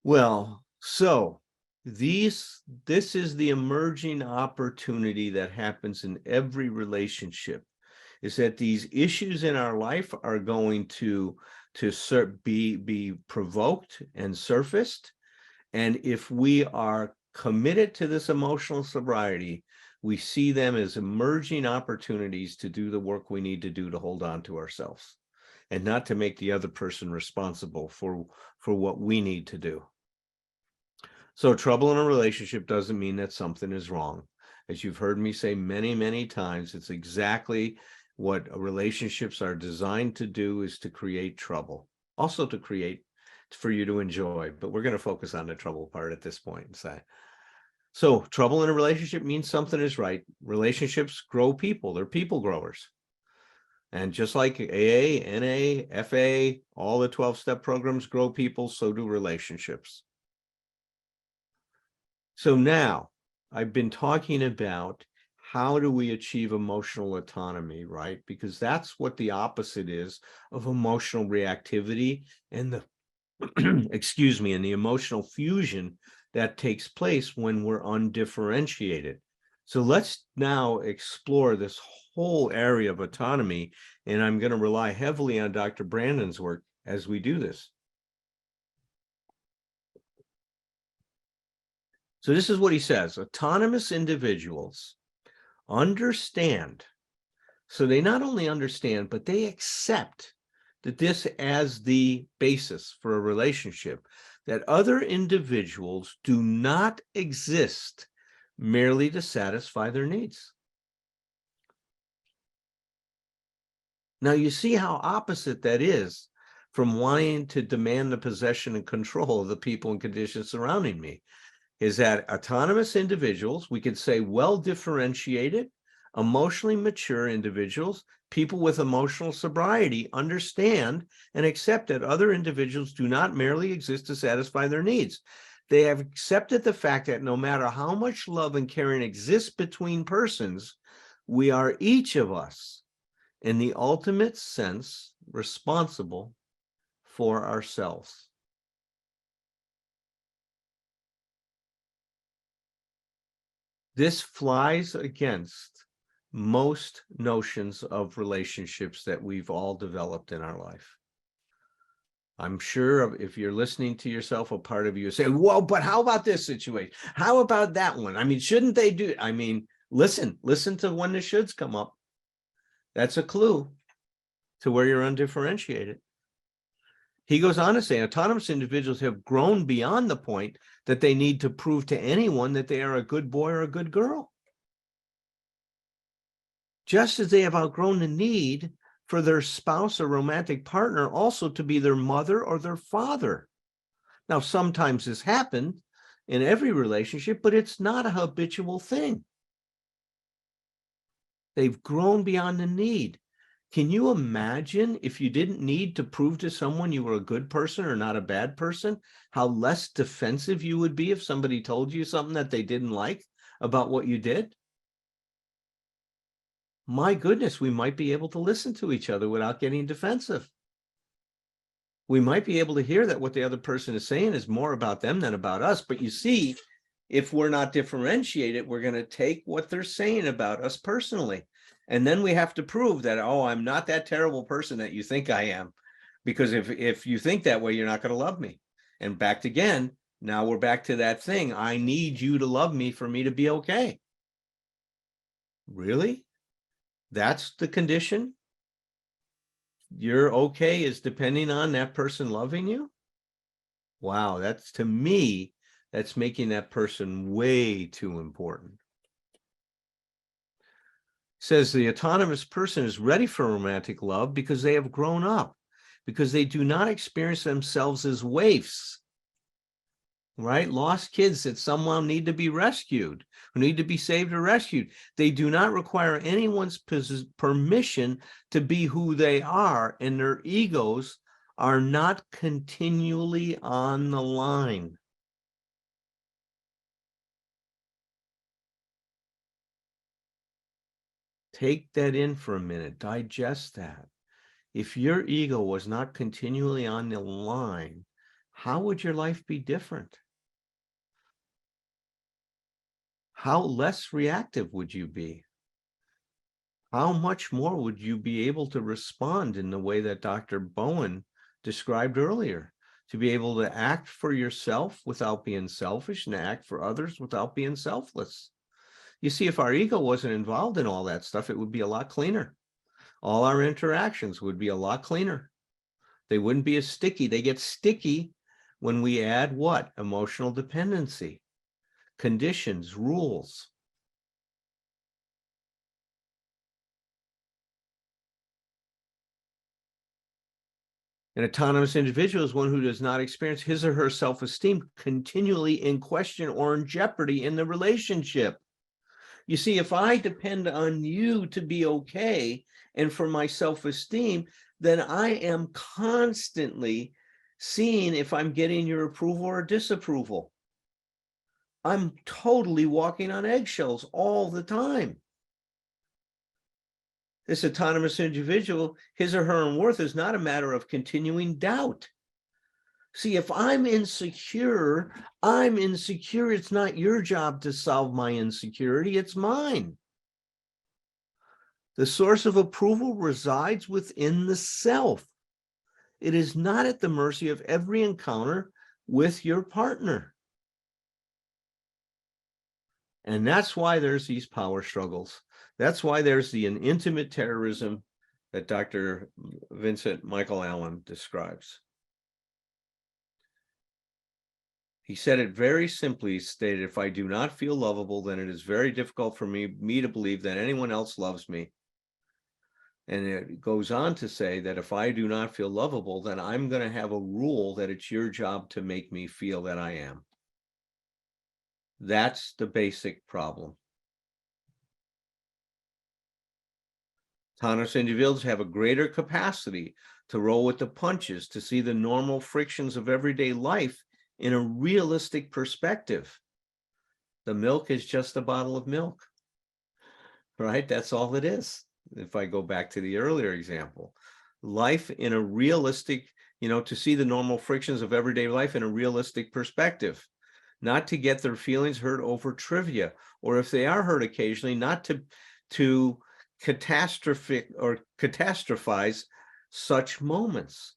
Well, so this is the emerging opportunity that happens in every relationship, is that these issues in our life are going to be provoked and surfaced. And if we are committed to this emotional sobriety, we see them as emerging opportunities to do the work we need to do to hold on to ourselves and not to make the other person responsible for what we need to do. So trouble in a relationship doesn't mean that something is wrong. As you've heard me say many, many times, it's exactly what relationships are designed to do, is to create trouble, also to create for you to enjoy. But we're going to focus on the trouble part at this point and say, so trouble in a relationship means something is right. Relationships grow people. They're people growers. And just like AA, NA, FA, all the 12-step programs grow people, so do relationships. So now I've been talking about how do we achieve emotional autonomy, right? Because that's what the opposite is of emotional reactivity and the, excuse me, and the emotional fusion that takes place when we're undifferentiated. So let's now explore this whole area of autonomy, and I'm going to rely heavily on Dr. Brandon's work as we do this. So this is what he says: autonomous individuals understand. So they not only understand, but they accept that this as the basis for a relationship, that other individuals do not exist merely to satisfy their needs. Now you see how opposite that is from wanting to demand the possession and control of the people and conditions surrounding me. Is that autonomous individuals, we could say well-differentiated, emotionally mature individuals, people with emotional sobriety, understand and accept that other individuals do not merely exist to satisfy their needs. They have accepted the fact that no matter how much love and caring exists between persons, we are each of us, in the ultimate sense, responsible for ourselves. This flies against most notions of relationships that we've all developed in our life. I'm sure if you're listening to yourself, a part of you is saying, well, but how about this situation? How about that one? I mean, shouldn't they do it? I mean, listen to when the shoulds come up. That's a clue to where you're undifferentiated. He goes on to say, autonomous individuals have grown beyond the point that they need to prove to anyone that they are a good boy or a good girl. Just as they have outgrown the need for their spouse or romantic partner also to be their mother or their father. Now, sometimes this happens in every relationship, but it's not a habitual thing. They've grown beyond the need. Can you imagine if you didn't need to prove to someone you were a good person or not a bad person, how less defensive you would be if somebody told you something that they didn't like about what you did? My goodness, we might be able to listen to each other without getting defensive. We might be able to hear that what the other person is saying is more about them than about us. But you see, if we're not differentiated, we're going to take what they're saying about us personally. And then we have to prove that, oh, I'm not that terrible person that you think I am. Because if you think that way, you're not going to love me. And back again, now we're back to that thing. I need you to love me for me to be okay. Really? That's the condition? Your okay is depending on that person loving you? Wow, that's, to me, that's making that person way too important. Says the autonomous person is ready for romantic love because they have grown up, because they do not experience themselves as waifs. right? Lost kids that someone need to be rescued, who need to be saved or rescued. They do not require anyone's permission to be who they are, and their egos are not continually on the line. Take that in for a minute, digest that. If your ego was not continually on the line, how would your life be different? How less reactive would you be? How much more would you be able to respond in the way that Dr. Bowen described earlier? To be able to act for yourself without being selfish and act for others without being selfless. You see, if our ego wasn't involved in all that stuff, it would be a lot cleaner. All our interactions would be a lot cleaner. They wouldn't be as sticky. They get sticky when we add what? Emotional dependency, conditions, rules. An autonomous individual is one who does not experience his or her self-esteem continually in question or in jeopardy in the relationship. You see, if I depend on you to be okay and for my self-esteem, then I am constantly seeing if I'm getting your approval or disapproval. I'm totally walking on eggshells all the time. This autonomous individual, his or her own worth is not a matter of continuing doubt. See, if I'm insecure, it's not your job to solve my insecurity, it's mine. The source of approval resides within the self. It is not at the mercy of every encounter with your partner. And that's why there's these power struggles. That's why there's the intimate terrorism that Dr. Vincent Michael Allen describes. He said it very simply. He stated, if I do not feel lovable, then it is very difficult for me to believe that anyone else loves me. And it goes on to say that if I do not feel lovable, then I'm going to have a rule that it's your job to make me feel that I am. That's the basic problem. Autonomous individuals have a greater capacity to roll with the punches, to see the normal frictions of everyday life in a realistic perspective. The milk is just a bottle of milk, right? That's all it is. If I go back to the earlier example, life in a realistic, to see the normal frictions of everyday life in a realistic perspective, not to get their feelings hurt over trivia, or if they are hurt occasionally, not to catastrophize such moments.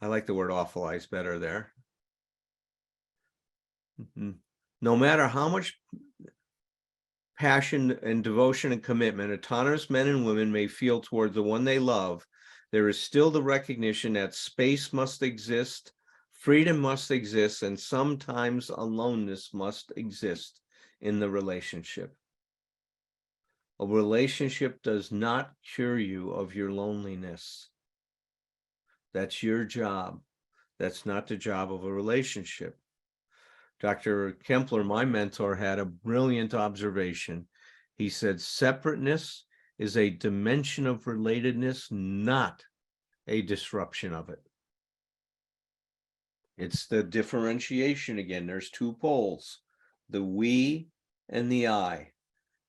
I like the word awfulize better there. No matter how much passion and devotion and commitment autonomous men and women may feel toward the one they love, there is still the recognition that space must exist, freedom must exist, and sometimes aloneness must exist in the relationship. A relationship does not cure you of your loneliness. That's your job. That's not the job of a relationship. Dr. Kempler, my mentor, had a brilliant observation. He said, separateness is a dimension of relatedness, not a disruption of it. It's the differentiation again. There's two poles, the we and the I.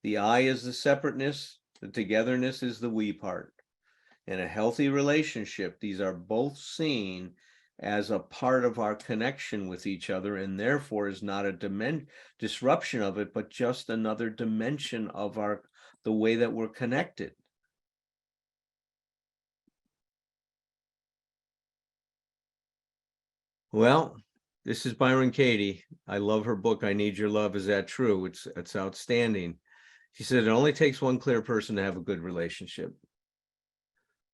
The I is the separateness, the togetherness is the we part. In a healthy relationship, these are both seen as a part of our connection with each other, and therefore is not a disruption of it, but just another dimension of the way that we're connected. Well, this is Byron Katie. I love her book, I Need Your Love. Is That True? It's outstanding. She said it only takes one clear person to have a good relationship.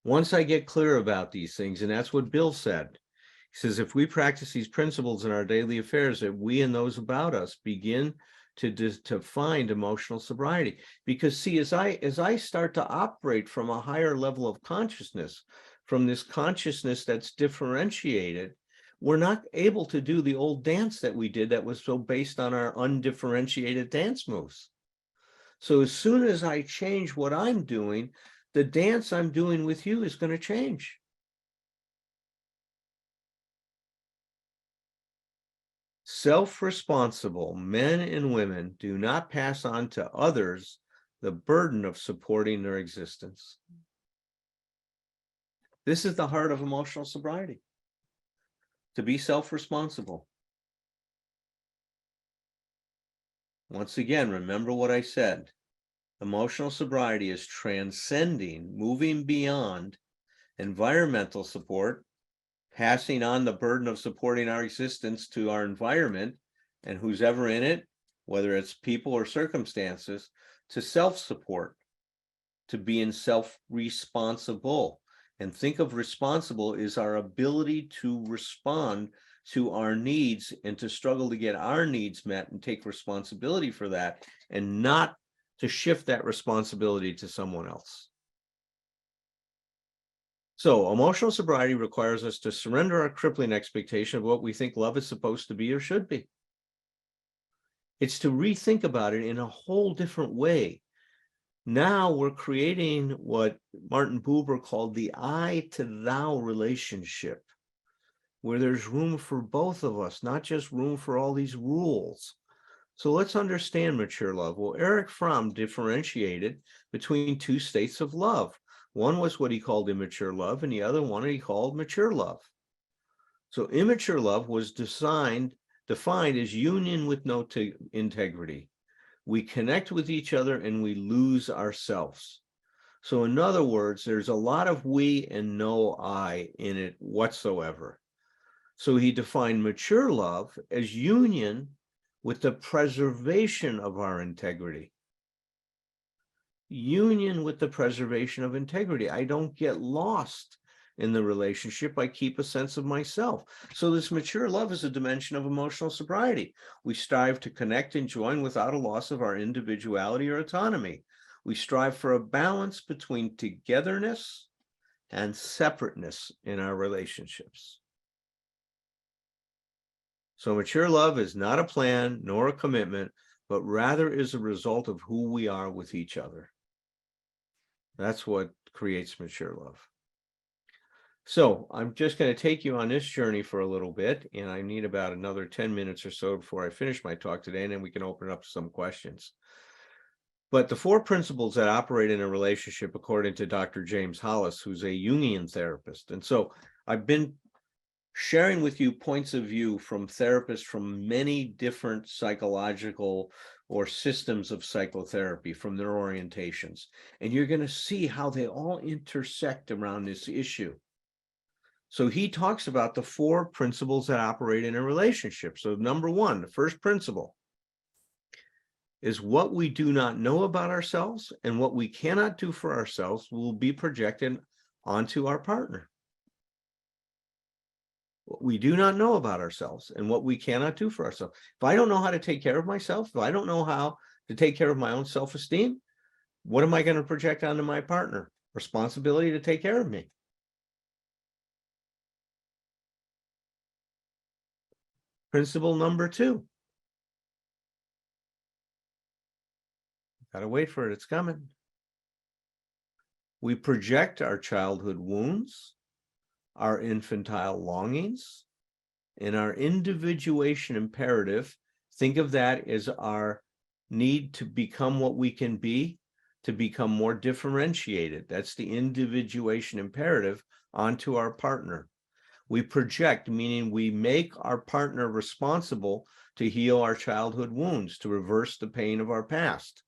Once I get clear about these things, and that's what Bill said, he says, if we practice these principles in our daily affairs, that we and those about us begin to find emotional sobriety. Because see, as I start to operate from a higher level of consciousness, from this consciousness that's differentiated, we're not able to do the old dance that we did that was so based on our undifferentiated dance moves. So as soon as I change what I'm doing, the dance I'm doing with you is going to change. Self-responsible men and women do not pass on to others the burden of supporting their existence. This is the heart of emotional sobriety. To be self-responsible. Once again, remember what I said. Emotional sobriety is transcending, moving beyond environmental support, passing on the burden of supporting our existence to our environment and who's ever in it, whether it's people or circumstances, to self-support, to being self-responsible. And think of responsible as our ability to respond to our needs and to struggle to get our needs met and take responsibility for that, and not to shift that responsibility to someone else. So emotional sobriety requires us to surrender our crippling expectation of what we think love is supposed to be or should be. It's to rethink about it in a whole different way. Now we're creating what Martin Buber called the I to thou relationship, where there's room for both of us, not just room for all these rules. So let's understand mature love. Well, Erich Fromm differentiated between two states of love. One was what he called immature love, and the other one he called mature love. So immature love was defined as union with no integrity. We connect with each other and we lose ourselves. So in other words, there's a lot of we and no I in it whatsoever. So he defined mature love as union with the preservation of our integrity. Union with the preservation of integrity. I don't get lost in the relationship. I keep a sense of myself. So this mature love is a dimension of emotional sobriety. We strive to connect and join without a loss of our individuality or autonomy. We strive for a balance between togetherness and separateness in our relationships. So mature love is not a plan nor a commitment, but rather is a result of who we are with each other. That's what creates mature love. So I'm just going to take you on this journey for a little bit, and I need about another 10 minutes or so before I finish my talk today, and then we can open it up to some questions. But the 4 principles that operate in a relationship, according to Dr. James Hollis, who's a Jungian therapist. And so I've been sharing with you points of view from therapists from many different psychological or systems of psychotherapy, from their orientations. And you're going to see how they all intersect around this issue. So he talks about the 4 principles that operate in a relationship. So number 1, the first principle is what we do not know about ourselves and what we cannot do for ourselves will be projected onto our partner. What we do not know about ourselves and what we cannot do for ourselves. If I don't know how to take care of myself, if I don't know how to take care of my own self-esteem, what am I going to project onto my partner? Responsibility to take care of me. Principle number 2. Gotta wait for it, it's coming. We project our childhood wounds, our infantile longings, and our individuation imperative. Think of that as our need to become what we can be, to become more differentiated. That's the individuation imperative onto our partner. We project, meaning we make our partner responsible to heal our childhood wounds, to reverse the pain of our past,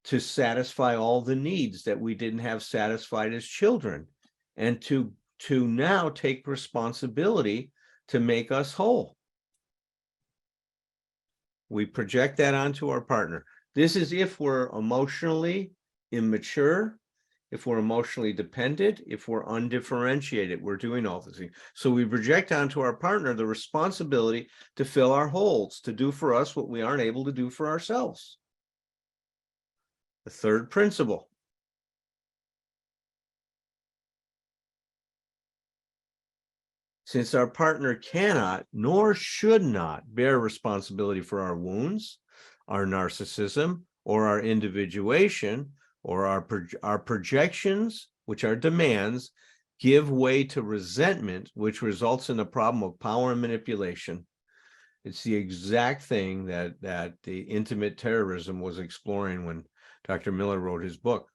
to satisfy all the needs that we didn't have satisfied as children, and to now take responsibility to make us whole. We project that onto our partner. This is if we're emotionally immature, if we're emotionally dependent, if we're undifferentiated, we're doing all these things. So we project onto our partner the responsibility to fill our holes, to do for us what we aren't able to do for ourselves. The third principle. Since our partner cannot nor should not bear responsibility for our wounds, our narcissism, or our individuation, or our projections, which are demands, give way to resentment, which results in a problem of power and manipulation. It's the exact thing that the intimate terrorism was exploring when Dr. Miller wrote his book.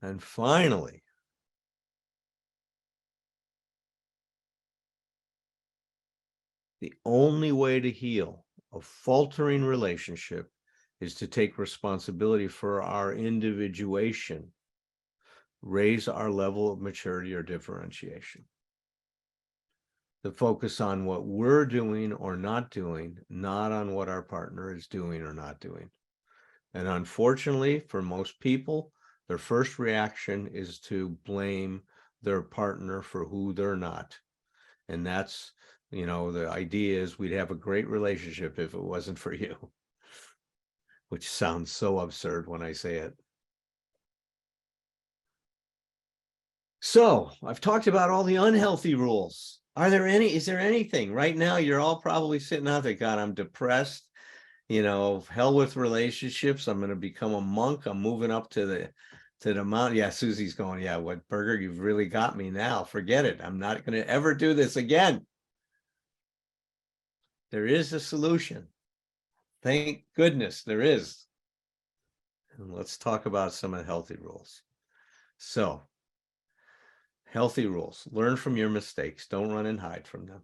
And finally, the only way to heal a faltering relationship is to take responsibility for our individuation, raise our level of maturity or differentiation. To focus on what we're doing or not doing, not on what our partner is doing or not doing. And unfortunately, for most people, their first reaction is to blame their partner for who they're not. And that's, you know, the idea is we'd have a great relationship if it wasn't for you, which sounds so absurd when I say it. So I've talked about all the unhealthy rules. Is there anything right now? You're all probably sitting out there, God, I'm depressed, you know, hell with relationships. I'm going to become a monk. I'm moving up to the mountain. Yeah, Susie's going, yeah, what, Berger, you've really got me now. Forget it. I'm not going to ever do this again. There is a solution. Thank goodness there is. And let's talk about some of the healthy rules. So, healthy rules. Learn from your mistakes. Don't run and hide from them.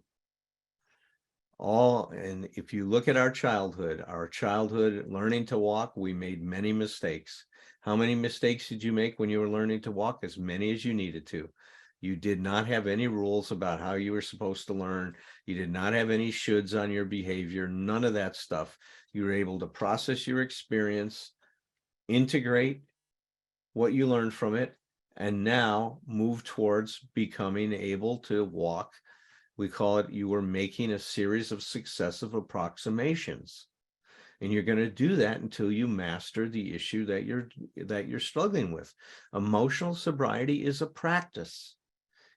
And if you look at our childhood learning to walk, we made many mistakes. How many mistakes did you make when you were learning to walk? As many as you needed to. You did not have any rules about how you were supposed to learn. You did not have any shoulds on your behavior, none of that stuff. You were able to process your experience, integrate what you learned from it, and now move towards becoming able to walk. We call it, you were making a series of successive approximations. And you're going to do that until you master the issue that you're struggling with. Emotional sobriety is a practice.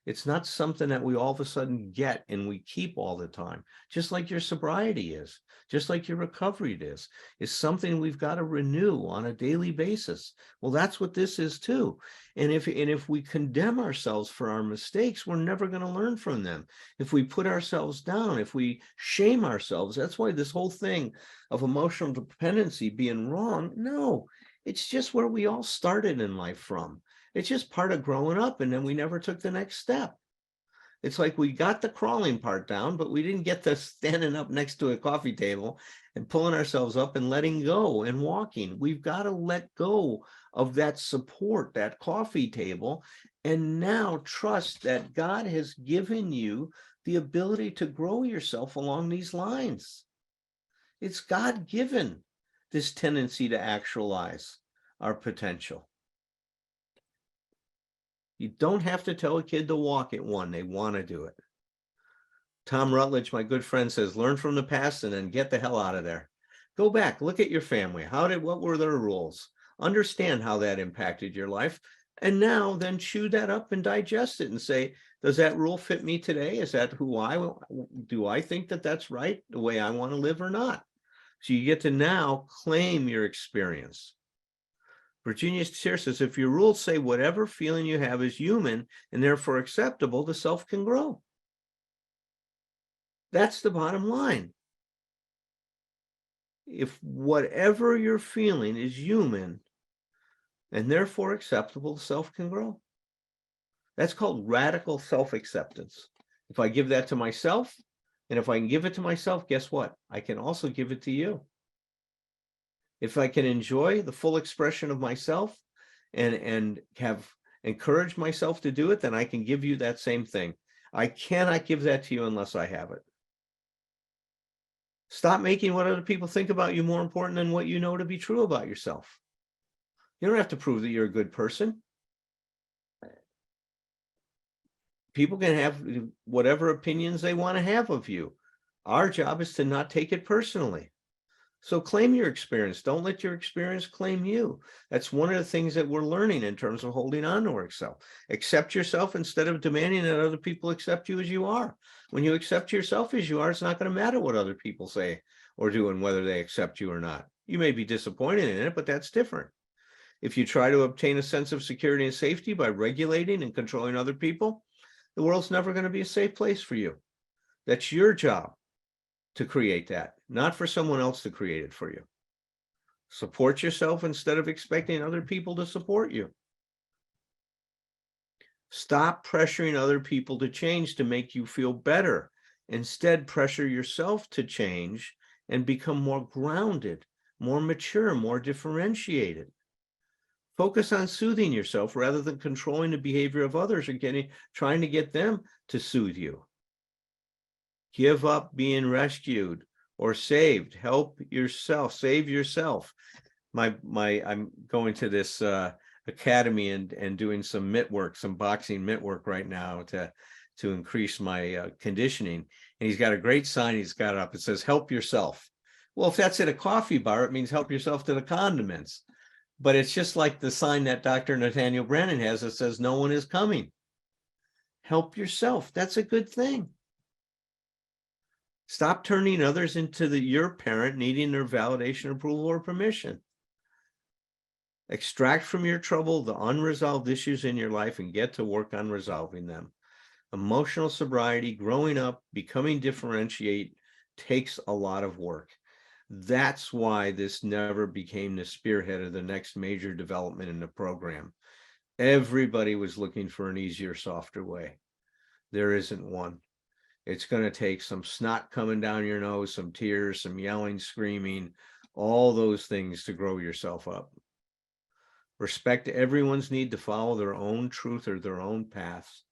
It's not something that we all of a sudden get and we keep all the time, just like your sobriety is, just like your recovery is. It's something we've got to renew on a daily basis. Well, that's what this is too. And if we condemn ourselves for our mistakes, we're never going to learn from them. If we put ourselves down, if we shame ourselves, that's why this whole thing of emotional dependency being wrong, no, it's just where we all started in life from. It's just part of growing up, and then we never took the next step. It's like we got the crawling part down, but we didn't get the standing up next to a coffee table and pulling ourselves up and letting go and walking. We've got to let go of that support, that coffee table, and now trust that God has given you the ability to grow yourself along these lines. It's God-given, this tendency to actualize our potential. You don't have to tell a kid to walk at 1. They want to do it. Tom Rutledge, my good friend, says, learn from the past and then get the hell out of there. Go back, look at your family. What were their rules? Understand how that impacted your life. And now then chew that up and digest it and say, does that rule fit me today? Is that do I think that that's right, the way I want to live or not? So you get to now claim your experience. Virginia Sear says, if your rules say whatever feeling you have is human and therefore acceptable, the self can grow. That's the bottom line. If whatever you're feeling is human and therefore acceptable, the self can grow. That's called radical self-acceptance. If I give that to myself, and if I can give it to myself, guess what? I can also give it to you. If I can enjoy the full expression of myself and have encouraged myself to do it, then I can give you that same thing. I cannot give that to you unless I have it. Stop making what other people think about you more important than what you know to be true about yourself. You don't have to prove that you're a good person. People can have whatever opinions they want to have of you. Our job is to not take it personally. So claim your experience. Don't let your experience claim you. That's one of the things that we're learning in terms of holding on to ourselves. Accept yourself instead of demanding that other people accept you as you are. When you accept yourself as you are, it's not going to matter what other people say or do and whether they accept you or not. You may be disappointed in it, but that's different. If you try to obtain a sense of security and safety by regulating and controlling other people, the world's never going to be a safe place for you. That's your job to create that, not for someone else to create it for you. Support yourself instead of expecting other people to support you. Stop pressuring other people to change to make you feel better. Instead, pressure yourself to change and become more grounded, more mature, more differentiated. Focus on soothing yourself rather than controlling the behavior of others or trying to get them to soothe you. Give up being rescued or saved. Help yourself, save yourself. I'm going to this academy and doing some mitt work, some boxing mitt work right now to increase my conditioning. And he's got a great sign he's got up. It says, help yourself. Well, if that's at a coffee bar, it means help yourself to the condiments. But it's just like the sign that Dr. Nathaniel Brannon has that says no one is coming. Help yourself. That's a good thing. Stop turning others into your parent needing their validation, approval, or permission. Extract from your trouble the unresolved issues in your life and get to work on resolving them. Emotional sobriety, growing up, becoming differentiate takes a lot of work. That's why this never became the spearhead of the next major development in the program. Everybody was looking for an easier, softer way. There isn't one. It's going to take some snot coming down your nose, some tears, some yelling, screaming, all those things to grow yourself up. Respect everyone's need to follow their own truth or their own paths.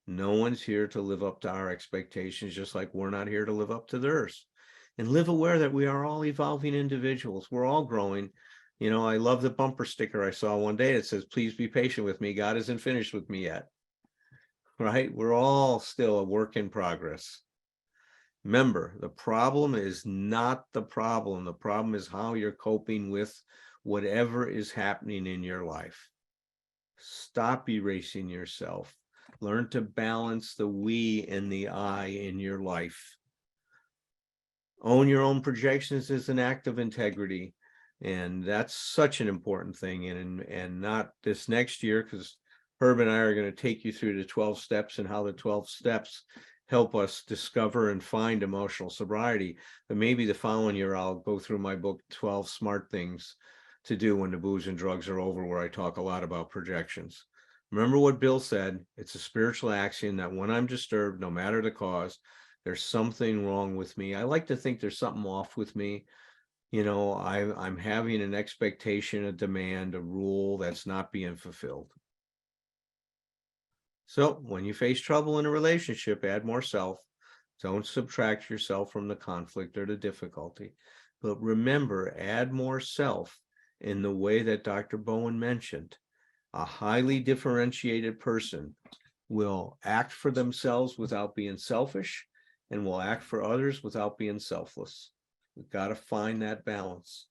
No one's here to live up to our expectations, just like we're not here to live up to theirs. And live aware that we are all evolving individuals. We're all growing. You know, I love the bumper sticker I saw one day that says, please be patient with me. God isn't finished with me yet. Right? We're all still a work in progress. Remember, the problem is not the problem. The problem is how you're coping with whatever is happening in your life. Stop erasing yourself. Learn to balance the we and the I in your life. Own your own projections is an act of integrity. And that's such an important thing. And not this next year, because Herb and I are going to take you through the 12 steps and how the 12 steps help us discover and find emotional sobriety. But maybe the following year, I'll go through my book, 12 Smart Things to Do When the Booze and Drugs Are Over, where I talk a lot about projections. Remember what Bill said, it's a spiritual axiom that when I'm disturbed, no matter the cause, there's something wrong with me. I like to think there's something off with me. You know, I'm having an expectation, a demand, a rule that's not being fulfilled. So when you face trouble in a relationship, add more self. Don't subtract yourself from the conflict or the difficulty. But remember, add more self in the way that Dr. Bowen mentioned. A highly differentiated person will act for themselves without being selfish and will act for others without being selfless. We've got to find that balance.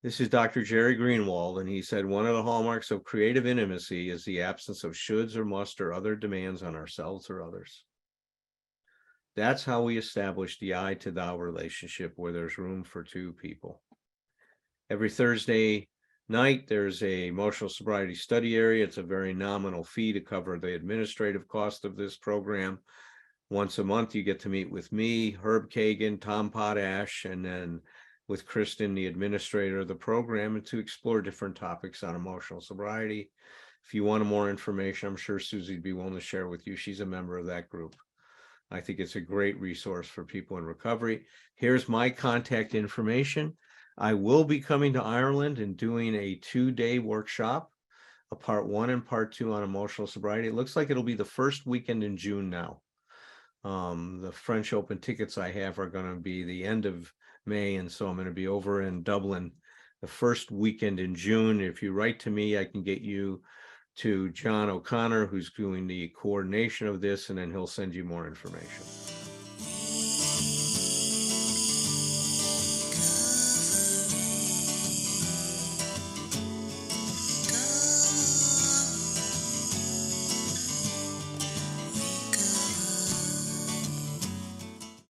This is Dr. Jerry Greenwald, and he said, one of the hallmarks of creative intimacy is the absence of shoulds or must or other demands on ourselves or others. That's how we establish the I to thou relationship where there's room for two people. Every Thursday night, there's a emotional sobriety study area. It's a very nominal fee to cover the administrative cost of this program. Once a month, you get to meet with me, Herb Kagan, Tom Potash, and then with Kristen, the administrator of the program, and to explore different topics on emotional sobriety. If you want more information, I'm sure Susie'd be willing to share with you. She's a member of that group. I think it's a great resource for people in recovery. Here's my contact information. I will be coming to Ireland and doing a 2-day workshop, a part 1 and part 2 on emotional sobriety. It looks like it'll be the first weekend in June now. The French Open tickets I have are going to be the end of May, and so I'm going to be over in Dublin the first weekend in June. If you write to me, I can get you to John O'Connor, who's doing the coordination of this, and then he'll send you more information.